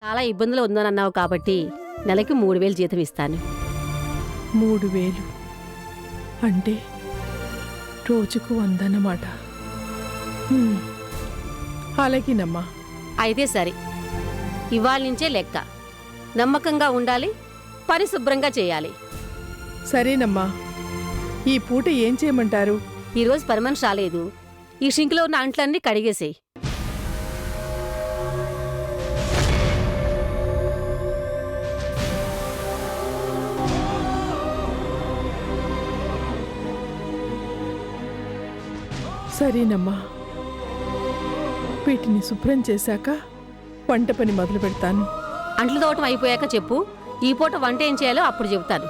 చాలా ఇబ్బందులు ఉందనన్నావు కాబట్టి నెలకి 3000 జీతం ఇస్తాను. 3000 అంటే రోజుకు 100 అన్నమాట. అలాగేనమ్మా. అయితే సరే, ఇవాళ నుంచే లెక్క. నమ్మకంగా ఉండాలి, పరిశుభ్రంగా చేయాలి. సరేనమ్మా. ఈ పూట ఏం చేయమంటారు? ఈరోజు పని మనిషి రాలేదు. ఈ షింక్లో ఉన్న అంట్లన్నీ కడిగేసేయి. సరేనమ్మా. వీటిని శుభ్రం చేశాక వంట పని మొదలు పెడతాను. అంట్లు తోటం అయిపోయాక చెప్పు. ఈ పూట వంట ఏం చేయాలో అప్పుడు చెబుతాను.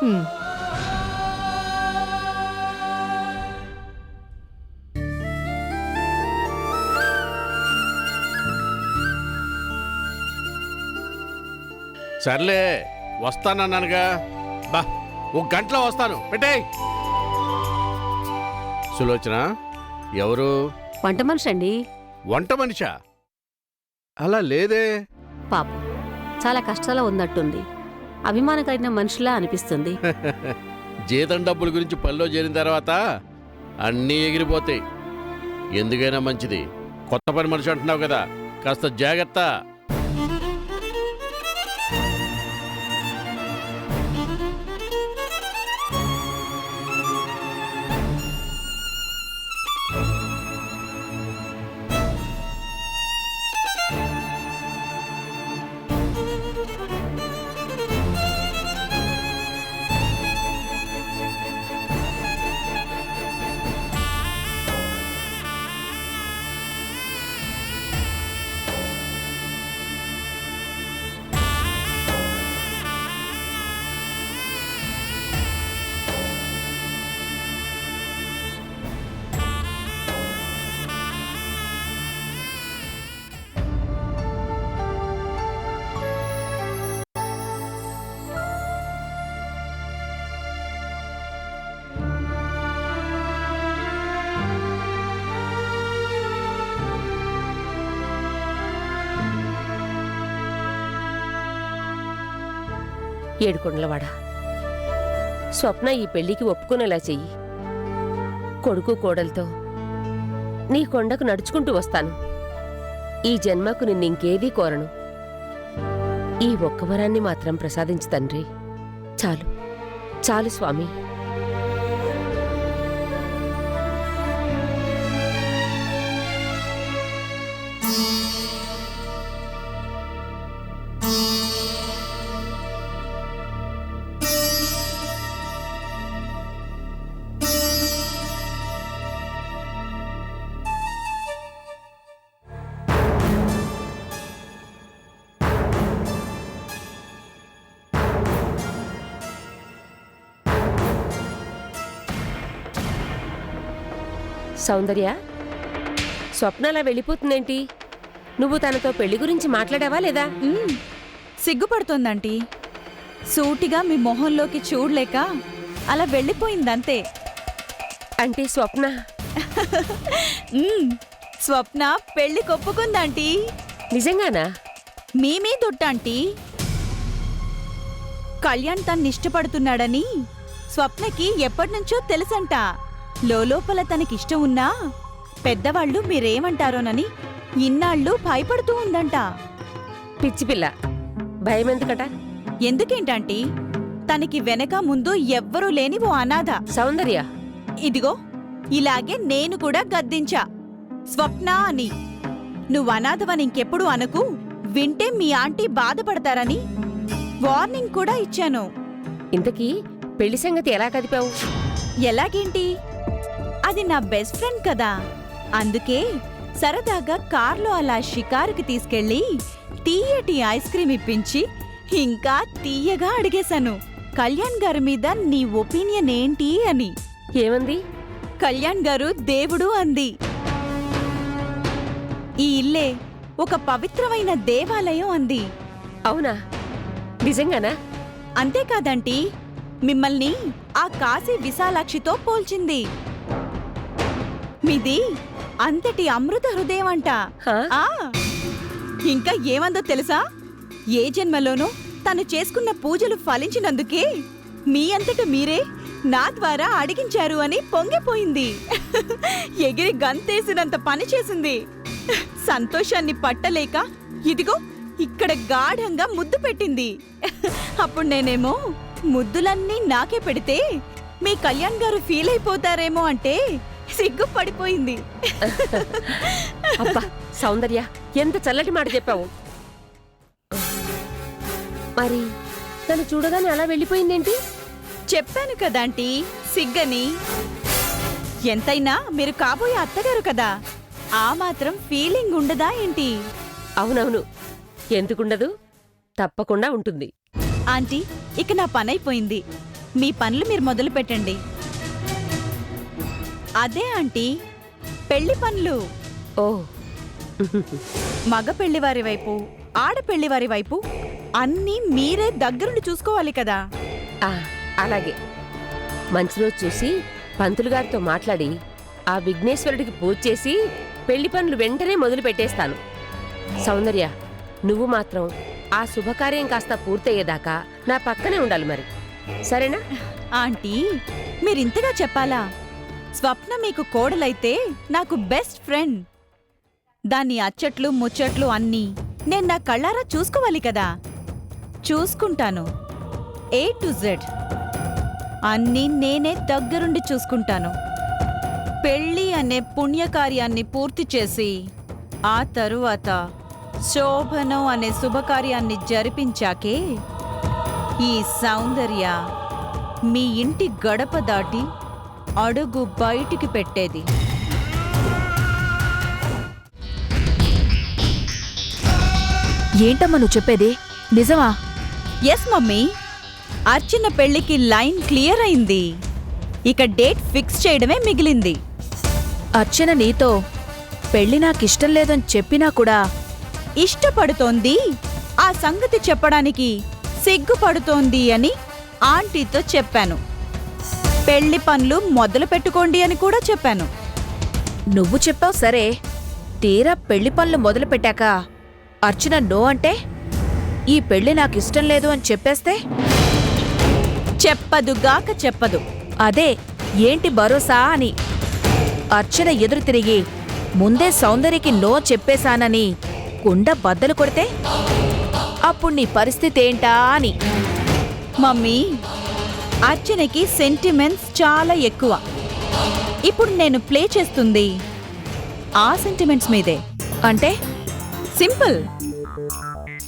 సర్లే, వస్తానన్నానుగా. బా, 1 గంటలో వస్తాను. పెట్టేయ్. సులోచన ఎవరు? వంట మనిషి అండి. వంట మనిషా? అలా లేదే. పాపం చాలా కష్టాల్లో ఉన్నట్టుంది. అభిమానకరమైన మనుషులా అనిపిస్తుంది. జీతం డబ్బుల గురించి పనిలో చేరిన తర్వాత అన్నీ ఎగిరిపోతాయి. ఎందుకైనా మంచిది. కొత్త పని మనిషి అంటున్నావు కదా, కాస్త జాగ్రత్త. ఏడుకొండలవాడ, స్వప్న ఈ పెళ్లికి ఒప్పుకునేలా చెయ్యి. కొడుకు కోడలతో నీ కొండకు నడుచుకుంటూ వస్తాను. ఈ జన్మకు నిన్నింకేదీ కోరను. ఈ ఒక్క వరాన్ని మాత్రం ప్రసాదించు తండ్రి. చాలు చాలు స్వామి. సౌందర్య, స్వప్నలా వెళ్ళిపోతుందేంటి? నువ్వు తనతో పెళ్లి గురించి మాట్లాడావా లేదా? సిగ్గుపడుతోందంటీ. సూటిగా మీ మొహంలోకి చూడలేక అలా వెళ్ళిపోయిందంతే. అంటే స్వప్న స్వప్న పెళ్లి కొప్పుకుందంటీ. నిజంగానా? మీదొట్టంటీ. కళ్యాణ్ తన్నిష్టపడుతున్నాడని స్వప్నకి ఎప్పటినుంచో తెలుసంట. లోపల తనకిష్టం ఉన్నా పెద్దవాళ్లు మీరేమంటారోనని ఇన్నాళ్ళు భయపడుతూ ఉందంట. పిచ్చిపిల్ల, భయమెందుకట? ఎందుకేంటంటీ? తనకి వెనక ముందు ఎవ్వరూ లేని ఓ అనాథ. సౌందర్య, ఇదిగో ఇలాగే నేను కూడా గద్దించా, స్వప్న అని. నువ్వు అనాథవని ఇంకెప్పుడు అనకు, వింటే మీ ఆంటీ బాధపడతారని వార్నింగ్ కూడా ఇచ్చాను. ఇంతకీ పెళ్లి సంగతి ఎలా కదిపావు? ఎలాగేంటి? అది నా బెస్ట్ ఫ్రెండ్ కదా, అందుకే సరదాగా కార్లో అలా షికారుకి తీసుకెళ్లి తీయటి ఐస్ క్రీమ్ ఇప్పించి ఇంకా తీయగా అడిగేశాను, కళ్యాణ్ గారి మీద నీ ఒపీనియన్ ఏంటి అని. ఏమంది? కళ్యాణ్ గారు దేవుడు అంది. ఈ ఇల్లే ఒక పవిత్రమైన దేవాలయం అంది. అవునా? నిజంగానా? అంతేకాదంటీ, మిమ్మల్ని ఆ కాశీ విశాలాక్షితో పోల్చింది. మీది అంతటి అమృత హృదయం అంట. ఇంకా ఏమందో తెలుసా? ఏ జన్మలోనో తను చేసుకున్న పూజలు ఫలించినందుకే మీ అంతట మీరే నా ద్వారా అడిగించారు అని పొంగిపోయింది. ఎగిరి గంతేసినంత పని చేసింది. సంతోషాన్ని పట్టలేక ఇదిగో ఇక్కడ గాఢంగా ముద్దు పెట్టింది. అప్పుడు నేనేమో ముద్దులన్నీ నాకే పెడితే మీ కళ్యాణ్ గారు ఫీల్ అయిపోతారేమో అంటే సిగ్గుపడిపోయింది. అబ్బా సౌందర్య, ఎంత చల్లటి మాట చెప్పావు. మరి తను చూడగానే అలా వెళ్ళిపోయిందేంటి? చెప్పాను కదాంటీ, సిగ్గని. ఎంతైనా మీరు కాబోయే అత్తగారు కదా, ఆ మాత్రం ఫీలింగ్ ఉండదా ఏంటి? అవునవును, ఎందుకుండదు, తప్పకుండా ఉంటుంది. ఆంటీ, ఇక నా పనైపోయింది. మీ పనులు మీరు మొదలు పెట్టండి. అదే ఆంటీ, పెళ్లి పనులు. ఓ మగ పెళ్లివారి వైపు, ఆడపెళ్లివారి వైపు అన్నీ మీరే దగ్గరుండి చూసుకోవాలి కదా. ఆ, అలాగే. మంచి రోజు చూసి పంతులు గారితో మాట్లాడి ఆ విఘ్నేశ్వరుడికి పూజ చేసి పెళ్లి పనులు వెంటనే మొదలు పెట్టేస్తాను. సౌందర్య, నువ్వు మాత్రం ఆ శుభకార్యం కాస్త పూర్తయ్యేదాకా నా పక్కనే ఉండాలి మరి, సరేనా? ఆంటీ, మీరింతగా చెప్పాలా? స్వప్న మీకు కోడలైతే నాకు బెస్ట్ ఫ్రెండ్. దాని అచ్చట్లు ముచ్చట్లు అన్నీ నేను నా కళ్ళారా చూసుకోవాలి కదా. చూసుకుంటాను, A to Z అన్నీ నేనే దగ్గరుండి చూసుకుంటాను. పెళ్ళి అనే పుణ్యకార్యాన్ని పూర్తి చేసి ఆ తరువాత శోభనం అనే శుభకార్యాన్ని జరిపించాకే ఈ సౌందర్య మీ ఇంటి గడప దాటి అడుగు బయటికి పెట్టేది. ఏంటమ్మా నువ్వు చెప్పేది నిజమా? ఎస్ మమ్మీ, అర్చన పెళ్లికి లైన్ క్లియర్ అయింది. ఇక డేట్ ఫిక్స్ చేయడమే మిగిలింది. అర్చన నీతో పెళ్లి నాకిష్టం లేదని చెప్పినా కూడా ఇష్టపడుతోంది, ఆ సంగతి చెప్పడానికి సిగ్గుపడుతోంది అని ఆంటీతో చెప్పాను. పెళ్లి పనులు మొదలు పెట్టుకోండి అని కూడా చెప్పాను. నువ్వు చెప్పావు సరే, తీరా పెళ్లి పనులు మొదలుపెట్టాక అర్చన నో అంటే ఈ పెళ్లి నాకిష్టం లేదు అని చెప్పేస్తే? చెప్పదుగాక చెప్పదు. అదే ఏంటి భరోసా అని. అర్చన ఎదురు తిరిగి ముందే సౌందర్యకి నో చెప్పేశానని కుండ బద్దలు కొడితే అప్పుడు నీ పరిస్థితి ఏంటా అని. మమ్మీ, అర్చనకి సెంటిమెంట్స్ చాలా ఎక్కువ. ఇప్పుడు నేను ప్లే చేస్తుంది ఆ సెంటిమెంట్స్ మీదే. అంటే సింపుల్.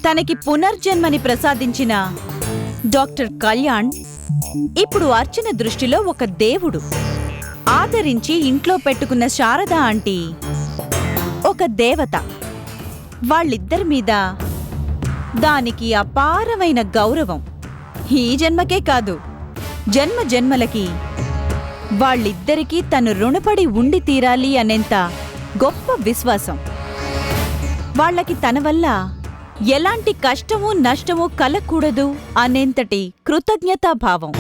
తనకి పునర్జన్మని ప్రసాదించిన డాక్టర్ కళ్యాణ్ ఇప్పుడు అర్చన దృష్టిలో ఒక దేవుడు. ఆదరించి ఇంట్లో పెట్టుకున్న శారద ఆంటీ ఒక దేవత. వాళ్ళిద్దరి మీద దానికి అపారమైన గౌరవం. ఈ జన్మకే కాదు, జన్మ జన్మలకి వాళ్ళిద్దరికీ తను రుణపడి ఉండి తీరాలి అనేంత గొప్ప విశ్వాసం. వాళ్ళకి తన వల్ల ఎలాంటి కష్టమూ నష్టమూ కలగకూడదు అనేంతటి కృతజ్ఞతాభావం.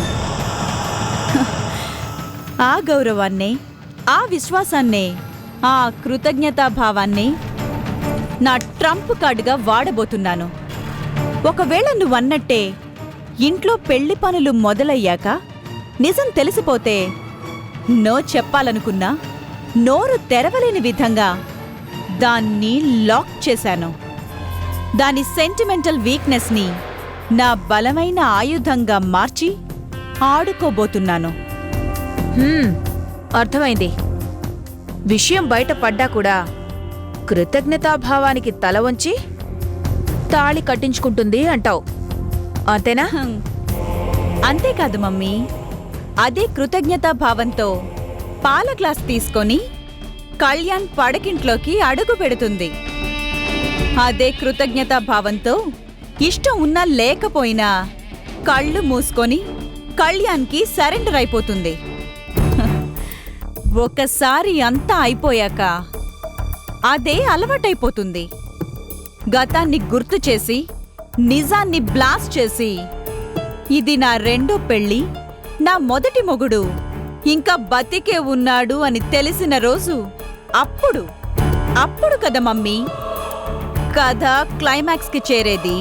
ఆ గౌరవాన్నే, ఆ విశ్వాసాన్నే, ఆ కృతజ్ఞతాభావాన్నే నా ట్రంప్ కార్డుగా వాడబోతున్నాను. ఒకవేళ నువ్వన్నట్టే ఇంట్లో పెళ్లి పనులు మొదలయ్యాక నిజం తెలిసిపోతే నో చెప్పాలనుకున్నా నోరు తెరవలేని విధంగా దాన్ని లాక్ చేశాను. దాని సెంటిమెంటల్ వీక్నెస్ని నా బలమైన ఆయుధంగా మార్చి ఆడుకోబోతున్నాను. అర్థమైంది. విషయం బయట పడ్డా కూడా కృతజ్ఞతాభావానికి తల వంచి తాళి కట్టించుకుంటుంది అంటావు, అంతేనా? అంతేకాదు మమ్మీ, అదే కృతజ్ఞతాభావంతో పాల గ్లాస్ తీసుకొని కళ్యాణ్ పడకింట్లోకి అడుగు పెడుతుంది. అదే కృతజ్ఞతాభావంతో ఇష్టం ఉన్నా లేకపోయినా కళ్ళు మూసుకొని కళ్యాణ్కి సరెండర్ అయిపోతుంది. ఒకసారి అంతా అయిపోయాక అదే అలవాటైపోతుంది. గతాన్ని గుర్తు చేసి నిజాన్ని బ్లాస్ట్ చేసి ఇది నా రెండో పెళ్లి, నా మొదటి మొగుడు ఇంకా బతికే ఉన్నాడు అని తెలిసిన రోజు అప్పుడు కదా మమ్మీ కథ క్లైమాక్స్కి చేరేది.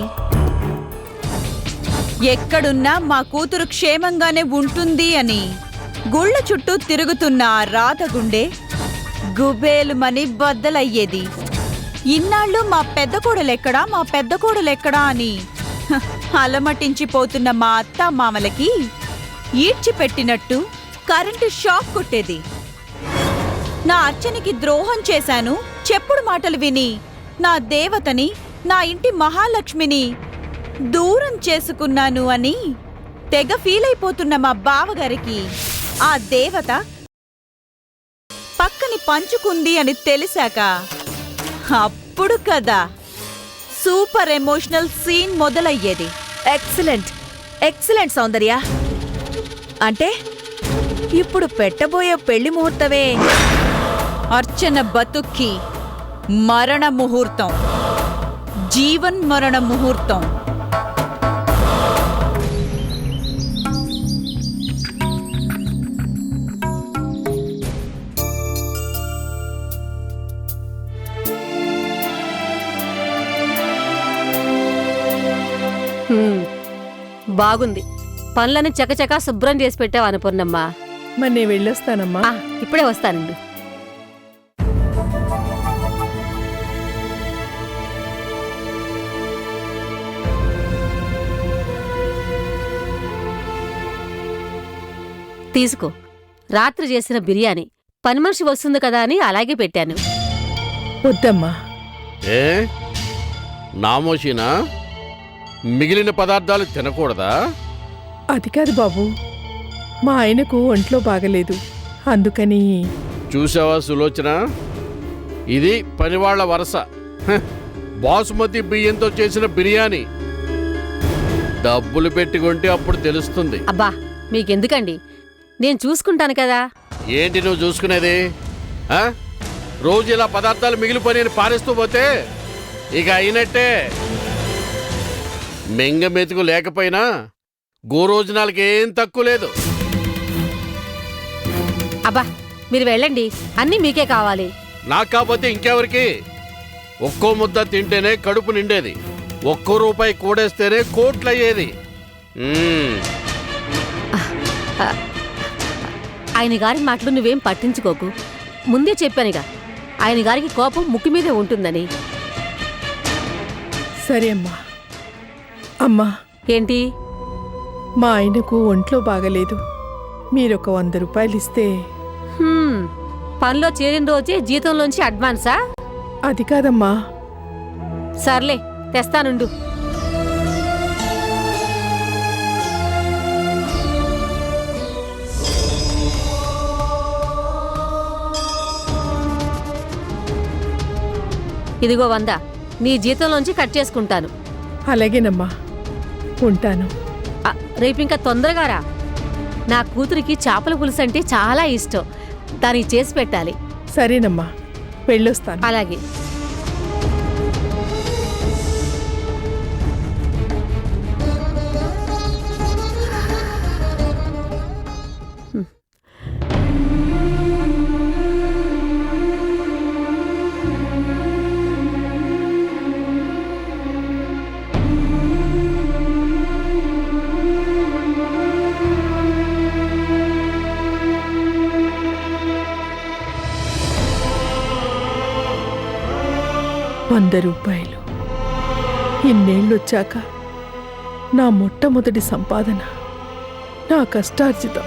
ఎక్కడున్నా మా కూతురు క్షేమంగానే ఉంటుంది అని గుళ్ళ చుట్టూ తిరుగుతున్న ఆ రాధ గుండె గుబేలుమని బద్దలయ్యేది. ఇన్నాళ్ళు మా పెద్ద కోడలెక్కడా మా పెద్ద కోడలెక్కడా అని అలమటించిపోతున్న మా అత్త మామలకి ఈడ్చిపెట్టినట్టు కరెంటు షాక్ కొట్టేది. నా అర్చనకి ద్రోహం చేశాను చెప్పుడు మాటలు విని నా దేవతని, నా ఇంటి మహాలక్ష్మిని దూరం చేసుకున్నాను అని తెగ ఫీలైపోతున్న మా బావగారికి ఆ దేవత పక్కని పంచుకుంది అని తెలిసాక అప్పుడు కదా సూపర్ ఎమోషనల్ సీన్ మొదలయ్యేది. Excellent excellent Soundarya. అంటే ఇప్పుడు పెట్టబోయే పెళ్లి ముహూర్తమే అర్చన బతుక్కి మరణ ముహూర్తం, జీవన్ మరణ ముహూర్తం. హ్మ్, బాగుంది. పనులని చకచకా శుభ్రం చేసి పెట్టావు అనుపూర్ణమ్మా. మరి నేను వెళ్ళొస్తానమ్మా. ఇప్పుడే వస్తానండి. తీసుకో, రాత్రి చేసిన బిర్యానీ. పని మనిషి వస్తుంది కదా అని అలాగే పెట్టాను. వద్దమ్మా. ఏ నామోషినా? మిగిలిన పదార్థాలు తినకూడదా? అది కాదు బాబు, మా ఆయనకు ఒంట్లో బాగలేదు, అందుకని. చూసావా సులోచన, ఇది పనివాళ్ల వరస. హ, బాసుమతి బియ్యంతో చేసిన బిర్యానీ. డబ్బులు పెట్టి కొంటే అప్పుడు తెలుస్తుంది. అబ్బా మీకెందుకండి, నేను చూసుకుంటాను కదా. ఏంటి నువ్వు చూసుకునేది? ఆ? రోజు ఇలా పదార్థాలు మిగిలిపోయి పారేస్తూ పోతే ఇక అయినట్టే. మెంగ మెతుకు లేకపోయినా గోరోజనాలకి ఏం తక్కువ లేదు. అబ్బా మీరు వెళ్ళండి, అన్నీ మీకే కావాలి. నాకు కాకపోతే ఇంకెవరికి? ఒక్కో ముద్ద తింటేనే కడుపు నిండేది, ఒక్కో రూపాయి కూడేస్తేనే కోట్లయ్యేది. ఆయన గారి మాటలు నువ్వేం పట్టించుకోకు. ముందే చెప్పానుగా, ఆయన గారికి కోపం ముక్కు మీదే ఉంటుందని. సరే అమ్మా. అమ్మా, ఏంటి? మా ఆయనకు ఒంట్లో బాగలేదు, మీరొక 100 రూపాయలు ఇస్తే. పనిలో చేరిన రోజే జీతంలోంచి అడ్వాన్సా? అది కాదమ్మా. సర్లే తెస్తానుండు. ఇదిగో 100 నీ జీతంలోంచి కట్ చేసుకుంటాను. అలాగేనమ్మా, ఉంటాను. రేపింకా తొందరగా రా. నా కూతురికి చేపల పులుసు అంటే చాలా ఇష్టం, దానికి చేసి పెట్టాలి. సరేనమ్మా, వెళ్ళొస్తాను. అలాగే. ₹100 ఇన్నేళ్ళొచ్చాక నా మొట్టమొదటి సంపాదన, నా కష్టార్జితం.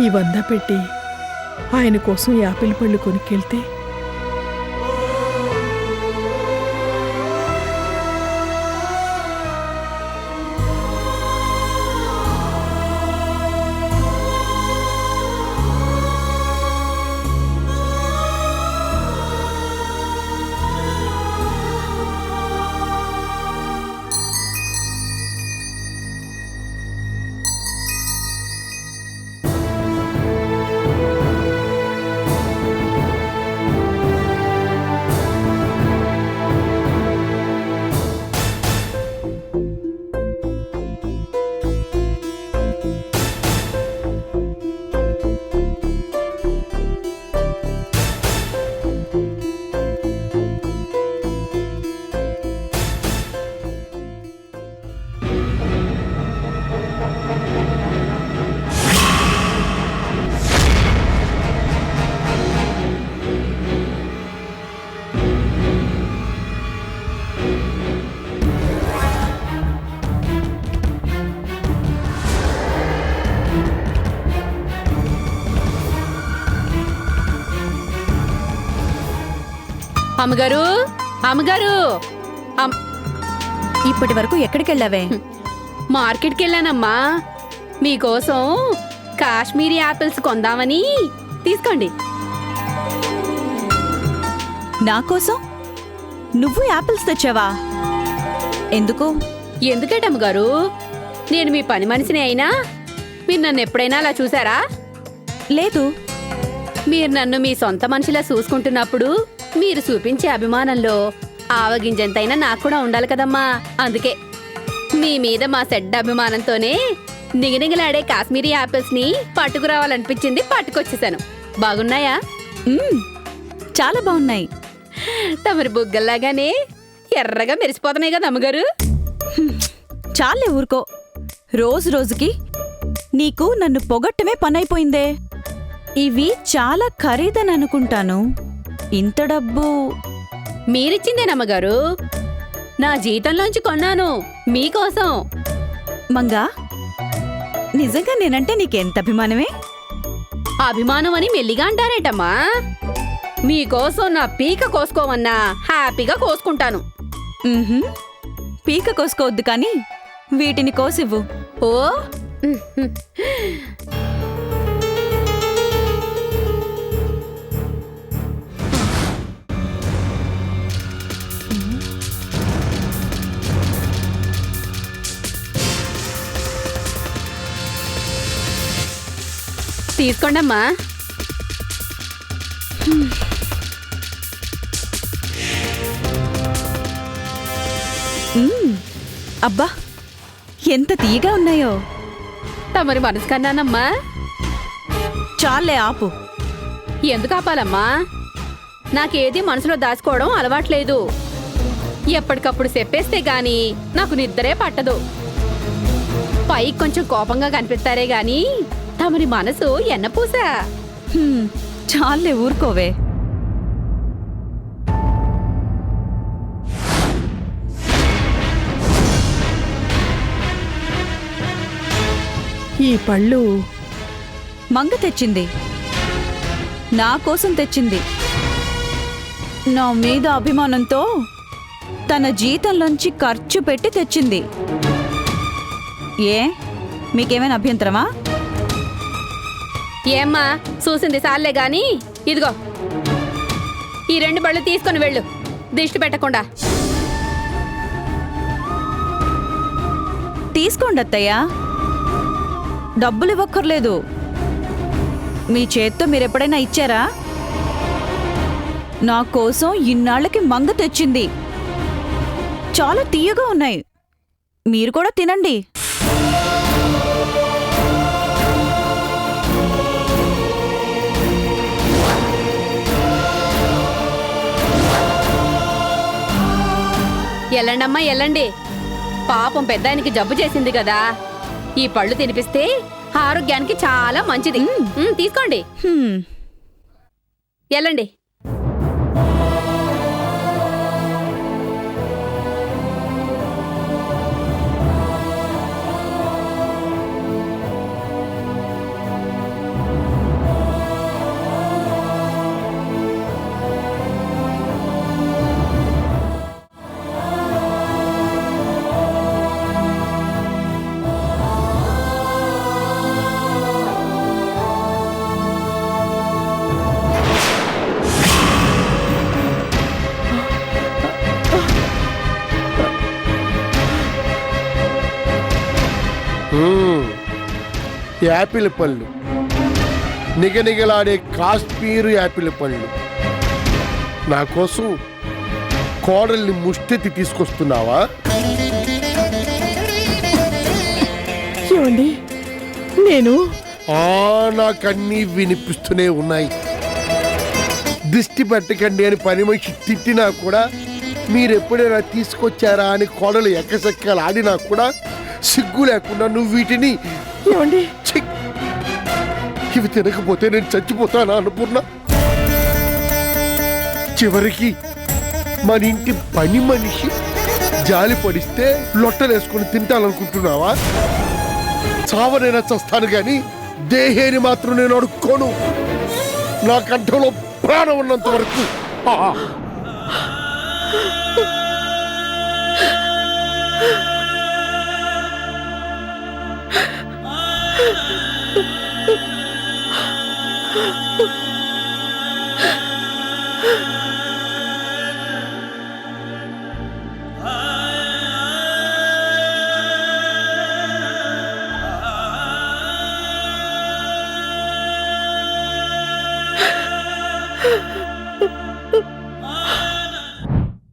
ఈ 100 పెట్టి ఆయన కోసం యాపిల్ పళ్ళు కొనుక్కెళ్తే అమ్మగారు అమ్మగారు ఇప్పటి వరకు ఎక్కడికెళ్ళావే? మార్కెట్కి వెళ్ళానమ్మా. మీకోసం కాశ్మీరీ యాపిల్స్ కొందామని. తీసుకోండి. నా కోసం నువ్వు యాపిల్స్ తెచ్చావా? ఎందుకు? ఎందుకేటమ్మగారు, నేను మీ పని మనిషిని అయినా మీరు నన్ను ఎప్పుడైనా అలా చూసారా? లేదు. మీరు నన్ను మీ సొంత మనిషిలా చూసుకుంటున్నప్పుడు మీరు చూపించే అభిమానంలో ఆవగింజంతైనా నాకు కూడా ఉండాలి కదమ్మా. అందుకే మీ మీద మా చెడ్డ అభిమానంతోనే నిగనిగలాడే కాశ్మీరీ యాపిల్స్ ని పట్టుకురావాలనిపించింది. పట్టుకొచ్చేసాను. బాగున్నాయా? చాలా బాగున్నాయి. తమరి బుగ్గల్లాగానే ఎర్రగా మెరిసిపోతున్నాయి కదా అమ్మగారు. చాలే ఊరుకో. రోజు రోజుకి నీకు నన్ను పొగట్టమే పనైపోయిందే. ఇవి చాలా ఖరీదని అనుకుంటాను. ఇంత డబ్బు మీరిచ్చిందేనమ్మగారు. నా జీతంలోంచి కొన్నాను మీకోసం. మంగా, నిజంగా నేనంటే నీకెంత అభిమానమే? అభిమానం అని మెల్లిగా అంటారేటమ్మా. మీకోసం నా పీక కోసుకోమన్నా హ్యాపీగా కోసుకుంటాను. ఉహుం. పీక కోసుకోవద్దు కానీ వీటిని కోసివ్వు. ఓ తీసుకోండమ్మా. అబ్బా, ఎంత తీయగా ఉన్నాయో. తమరి మనసు కన్నానమ్మా. చాలే ఆపు. ఎందుకు ఆపాలమ్మా? నాకేది మనసులో దాచుకోవడం అలవాట్లేదు. ఎప్పటికప్పుడు చెప్పేస్తే గాని నాకు నిద్రే పట్టదు. పైకి కొంచెం కోపంగా కనిపిస్తారే గాని తమరి మనసు ఎన్నపూసా. చాలే ఊరుకోవే. ఈ పళ్ళు మంగ తెచ్చింది. నా కోసం తెచ్చింది. నా మీద అభిమానంతో తన జీతంలోంచి ఖర్చు పెట్టి తెచ్చింది. ఏ, మీకేమైనా అభ్యంతరమా? ఏమ్మా, చూసింది సార్లే గాని ఇదిగో ఈ 2 బళ్ళు తీసుకొని వెళ్ళు, దిష్టి పెట్టకుండా. తీసుకోండి అత్తయ్య, డబ్బులు ఇవ్వక్కర్లేదు. మీ చేత్తో మీరెప్పుడైనా ఇచ్చారా? నా కోసం ఇన్నాళ్ళకి మంగ తెచ్చింది. చాలా తీయగా ఉన్నాయి. మీరు కూడా తినండి. ఎల్లండమ్మా ఎల్లండి. పాపం పెద్దాయనికి జబ్బు చేసింది కదా. ఈ పళ్ళు తినిపిస్తే ఆరోగ్యానికి చాలా మంచిది. తీసుకోండి. ఎల్లండి. యాపిల్ పళ్ళు, నిగనిగలాడే కాశ్మీరు యాపిల్ పళ్ళు. నా కోసం కోడల్ని ముష్టెత్తి తీసుకొస్తున్నావా? ఏమండి, నేను నాకన్నీ వినిపిస్తూనే ఉన్నాయి. దిష్టి పెట్టకండి అని పని మనిషి తిట్టినా కూడా, మీరెప్పుడైనా తీసుకొచ్చారా అని కోడలు ఎక్కసెక్కలు ఆడినా కూడా సిగ్గు లేకుండా నువ్వు వీటిని ఏమండి, ఇవి తినకపోతే నేను చచ్చిపోతానా అనుకున్నా. చివరికి మన ఇంటి పని మనిషి జాలి పడిస్తే లొట్టలేసుకుని తింటాననుకుంటున్నావా? చావనైనా చస్తాను గాని దేహేని మాత్రం నేను అడుక్కోను. నా కంఠంలో ప్రాణం ఉన్నంత వరకు. ఆ